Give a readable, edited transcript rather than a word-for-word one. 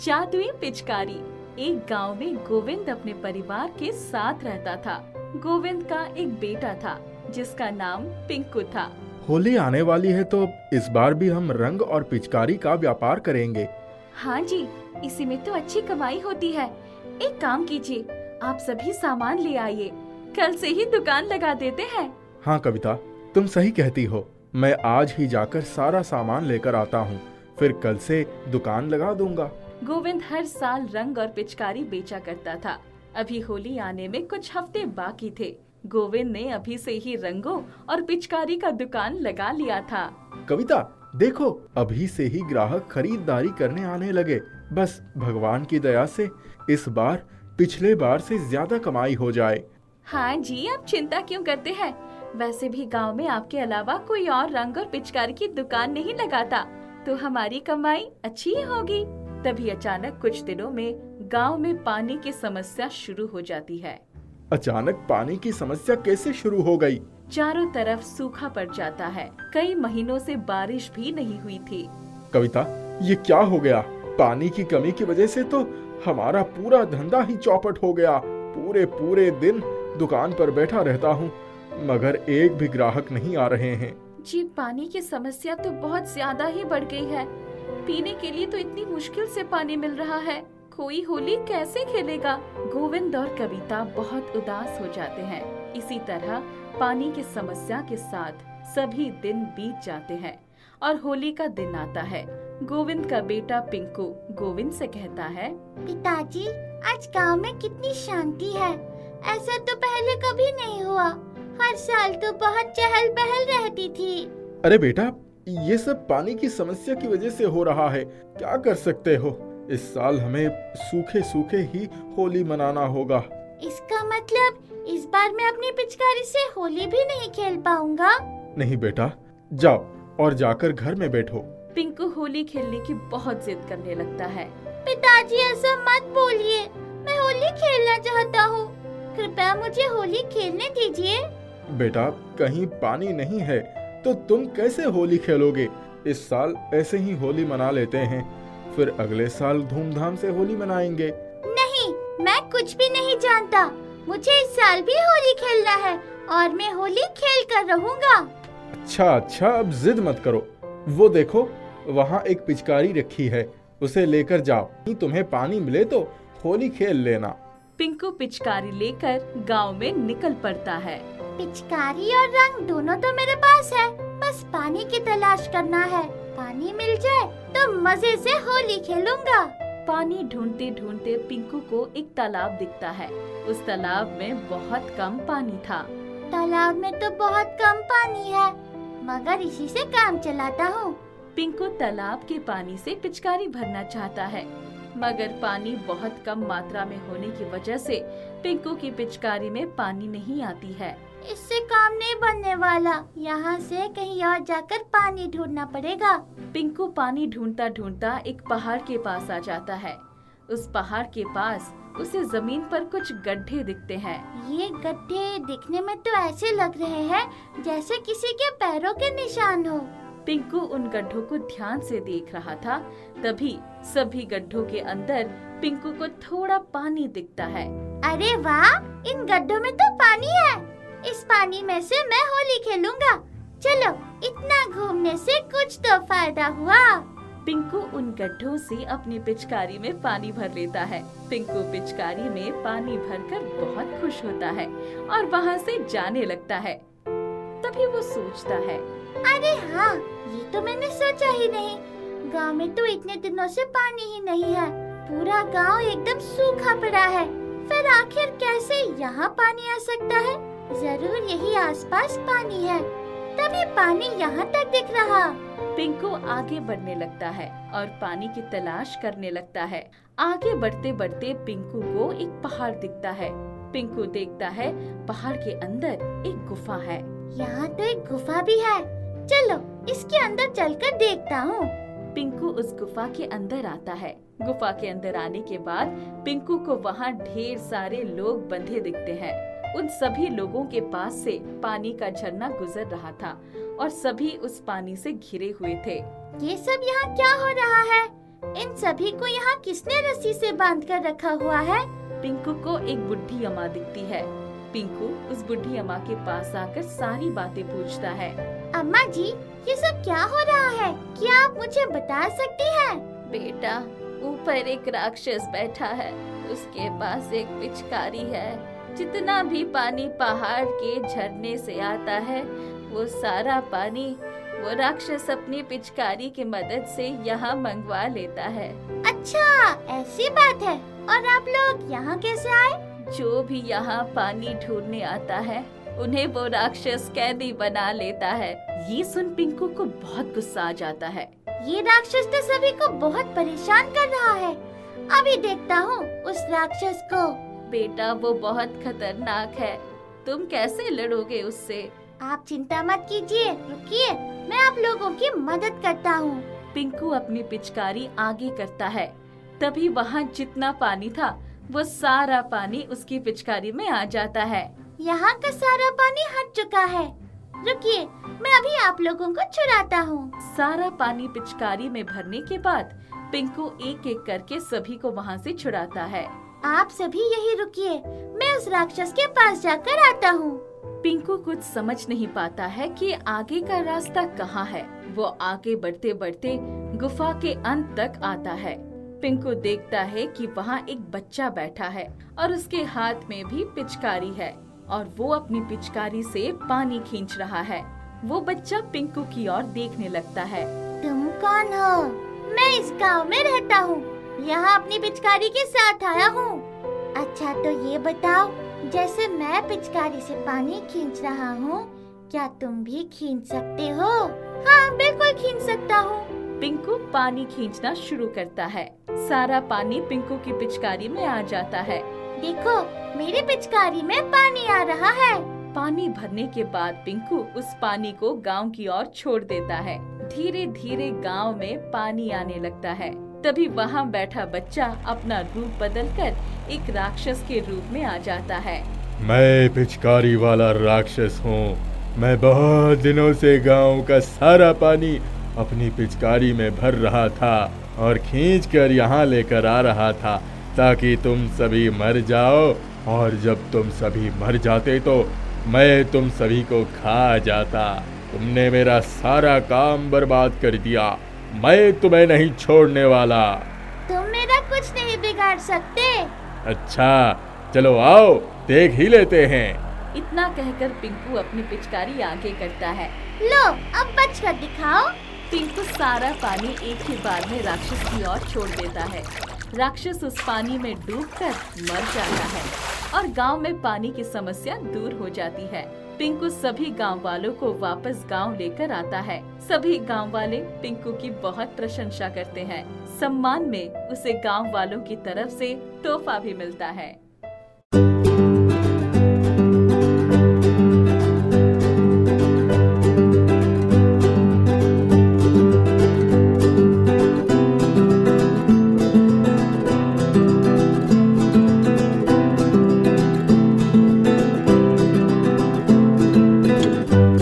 जादुई पिचकारी। एक गांव में गोविंद अपने परिवार के साथ रहता था। गोविंद का एक बेटा था जिसका नाम पिंकू था। होली आने वाली है तो इस बार भी हम रंग और पिचकारी का व्यापार करेंगे। हाँ जी, इसी में तो अच्छी कमाई होती है। एक काम कीजिए, आप सभी सामान ले आइए, कल से ही दुकान लगा देते हैं। हाँ कविता, तुम सही कहती हो। मैं आज ही जाकर सारा सामान लेकर आता हूँ, फिर कल से दुकान लगा दूंगा। गोविंद हर साल रंग और पिचकारी बेचा करता था। अभी होली आने में कुछ हफ्ते बाकी थे। गोविंद ने अभी से ही रंगों और पिचकारी का दुकान लगा लिया था। कविता देखो, अभी से ही ग्राहक खरीदारी करने आने लगे। बस भगवान की दया से इस बार पिछले बार से ज्यादा कमाई हो जाए। हाँ जी, आप चिंता क्यों करते हैं? वैसे भी गांव में आपके अलावा कोई और रंग और पिचकारी की दुकान नहीं लगाता, तो हमारी कमाई अच्छी ही होगी। तभी अचानक कुछ दिनों में गांव में पानी की समस्या शुरू हो जाती है। अचानक पानी की समस्या कैसे शुरू हो गई? चारों तरफ सूखा पड़ जाता है। कई महीनों से बारिश भी नहीं हुई थी। कविता, ये क्या हो गया? पानी की कमी की वजह से तो हमारा पूरा धंधा ही चौपट हो गया। पूरे दिन दुकान पर बैठा रहता हूँ, मगर एक भी ग्राहक नहीं आ रहे हैं। जी, पानी की समस्या तो बहुत ज्यादा ही बढ़ गई है। पीने के लिए तो इतनी मुश्किल से पानी मिल रहा है। कोई होली कैसे खेलेगा? गोविंद और कविता बहुत उदास हो जाते हैं। इसी तरह पानी की समस्या के साथ सभी दिन बीत जाते हैं और होली का दिन आता है। गोविंद का बेटा पिंकू गोविंद से कहता है, पिताजी, आज गांव में कितनी शांति है। ऐसा तो पहले कभी नहीं हुआ। हर साल तो बहुत चहल पहल रहती थी। अरे बेटा, ये सब पानी की समस्या की वजह से हो रहा है। क्या कर सकते हो? इस साल हमें सूखे सूखे ही होली मनाना होगा। इसका मतलब इस बार मैं अपनी पिचकारी से होली भी नहीं खेल पाऊंगा? नहीं बेटा, जाओ और जाकर घर में बैठो। पिंकू होली खेलने की बहुत जिद करने लगता है। पिताजी, ऐसा मत बोलिए। मैं होली खेलना चाहता हूँ। कृपया मुझे होली खेलने दीजिए। बेटा, कहीं पानी नहीं है तो तुम कैसे होली खेलोगे? इस साल ऐसे ही होली मना लेते हैं, फिर अगले साल धूमधाम से होली मनाएंगे। नहीं, मैं कुछ भी नहीं जानता। मुझे इस साल भी होली खेलना है और मैं होली खेल कर रहूँगा। अच्छा, अब जिद मत करो। वो देखो, वहाँ एक पिचकारी रखी है, उसे लेकर जाओ। तुम्हें पानी मिले तो होली खेल लेना। पिंकू पिचकारी लेकर गांव में निकल पड़ता है। पिचकारी और रंग दोनों तो मेरे पास है, बस पानी की तलाश करना है। पानी मिल जाए तो मजे से होली खेलूंगा। पानी ढूंढते ढूंढते पिंकू को एक तालाब दिखता है। उस तालाब में बहुत कम पानी था। तालाब में तो बहुत कम पानी है, मगर इसी से काम चलाता हूँ। पिंकू तालाब के पानी से पिचकारी भरना चाहता है, मगर पानी बहुत कम मात्रा में होने की वजह से पिंकू की पिचकारी में पानी नहीं आती है। इससे काम नहीं बनने वाला। यहाँ से कहीं और जाकर पानी ढूंढना पड़ेगा। पिंकू पानी ढूंढता ढूंढता एक पहाड़ के पास आ जाता है। उस पहाड़ के पास उसे जमीन पर कुछ गड्ढे दिखते हैं। ये गड्ढे दिखने में तो ऐसे लग रहे हैं जैसे किसी के पैरों के निशान हो। पिंकू उन गड्ढों को ध्यान से देख रहा था। तभी सभी गड्ढों के अंदर पिंकू को थोड़ा पानी दिखता है। अरे वाह, इन गड्ढों में तो पानी है। इस पानी में से मैं होली खेलूंगा। चलो, इतना घूमने से कुछ तो फायदा हुआ। पिंकू उन गड्ढों से अपनी पिचकारी में पानी भर लेता है। पिंकू पिचकारी में पानी भरकर बहुत खुश होता है और वहाँ से जाने लगता है। तभी वो सोचता है, अरे हाँ, ये तो मैंने सोचा ही नहीं। गांव में तो इतने दिनों से पानी ही नहीं है। पूरा गांव एकदम सूखा पड़ा है। फिर आखिर कैसे यहाँ पानी आ सकता है? जरूर यही आसपास पानी है, तभी पानी यहाँ तक दिख रहा। पिंकू आगे बढ़ने लगता है और पानी की तलाश करने लगता है। आगे बढ़ते बढ़ते पिंकू को एक पहाड़ दिखता है। पिंकू देखता है पहाड़ के अंदर एक गुफा है। यहाँ तो एक गुफा भी है। चलो, इसके अंदर चलकर देखता हूँ। पिंकू उस गुफा के अंदर आता है। गुफा के अंदर आने के बाद पिंकू को वहाँ ढेर सारे लोग बंधे दिखते हैं। उन सभी लोगों के पास से पानी का झरना गुजर रहा था और सभी उस पानी से घिरे हुए थे। ये सब यहाँ क्या हो रहा है? इन सभी को यहाँ किसने रस्सी से बांध कर रखा हुआ है? पिंकू को एक बुढ़ी अम्मा दिखती है। पिंकू उस बुढ़ी अम्मा के पास आकर सारी बातें पूछता है। अम्मा जी, ये सब क्या हो रहा है? क्या आप मुझे बता सकती हैं? बेटा, ऊपर एक राक्षस बैठा है, उसके पास एक पिचकारी है। जितना भी पानी पहाड़ के झरने से आता है, वो सारा पानी वो राक्षस अपनी पिचकारी की मदद से यहाँ मंगवा लेता है। अच्छा, ऐसी बात है। और आप लोग यहाँ कैसे आए? जो भी यहाँ पानी ढूंढने आता है, उन्हें वो राक्षस कैदी बना लेता है। ये सुन पिंकू को बहुत गुस्सा आ जाता है। ये राक्षस तो सभी को बहुत परेशान कर रहा है। अभी देखता हूँ उस राक्षस को। बेटा, वो बहुत खतरनाक है, तुम कैसे लड़ोगे उससे? आप चिंता मत कीजिए, रुकिए, मैं आप लोगों की मदद करता हूँ। पिंकू अपनी पिचकारी आगे करता है। तभी वहाँ जितना पानी था, वो सारा पानी उसकी पिचकारी में आ जाता है। यहाँ का सारा पानी हट चुका है। रुकिए, मैं अभी आप लोगों को छुड़ाता हूँ। सारा पानी पिचकारी में भरने के बाद पिंकू एक एक करके सभी को वहाँ से छुड़ाता है। आप सभी यही रुकिए, मैं उस राक्षस के पास जाकर आता हूँ। पिंकू कुछ समझ नहीं पाता है कि आगे का रास्ता कहाँ है। वो आगे बढ़ते बढ़ते गुफा के अंत तक आता है। पिंकू देखता है कि वहाँ एक बच्चा बैठा है और उसके हाथ में भी पिचकारी है और वो अपनी पिचकारी से पानी खींच रहा है। वो बच्चा पिंकू की ओर देखने लगता है। तुम कौन हो? मैं इस गांव में रहता हूँ, यहाँ अपनी पिचकारी के साथ आया हूँ। अच्छा, तो ये बताओ, जैसे मैं पिचकारी से पानी खींच रहा हूँ, क्या तुम भी खींच सकते हो? हाँ, बिल्कुल खींच सकता हूँ। पिंकू पानी खींचना शुरू करता है। सारा पानी पिंकू की पिचकारी में आ जाता है। देखो, मेरी पिचकारी में पानी आ रहा है। पानी भरने के बाद पिंकू उस पानी को गांव की ओर छोड़ देता है। धीरे धीरे गांव में पानी आने लगता है। तभी वहाँ बैठा बच्चा अपना रूप बदलकर एक राक्षस के रूप में आ जाता है। मैं पिचकारी वाला राक्षस हूँ। मैं बहुत दिनों से गांव का सारा पानी अपनी पिचकारी में भर रहा था और खींचकर यहाँ लेकर आ रहा था ताकि तुम सभी मर जाओ, और जब तुम सभी मर जाते तो मैं तुम सभी को खा जाता। तुमने मेरा सारा काम बर्बाद कर दिया। मैं तुम्हें नहीं छोड़ने वाला। तुम मेरा कुछ नहीं बिगाड़ सकते। अच्छा, चलो आओ, देख ही लेते हैं। इतना कहकर पिंकू अपनी पिचकारी आगे करता है। लो, अब बच कर दिखाओ। पिंकू सारा पानी एक ही बार में राक्षस की ओर छोड़ देता है। राक्षस उस पानी में डूबकर मर जाता है और गांव में पानी की समस्या दूर हो जाती है। पिंकू सभी गांव वालों को वापस गांव लेकर आता है। सभी गांव वाले पिंकू की बहुत प्रशंसा करते हैं। सम्मान में उसे गांव वालों की तरफ से तोहफा भी मिलता है।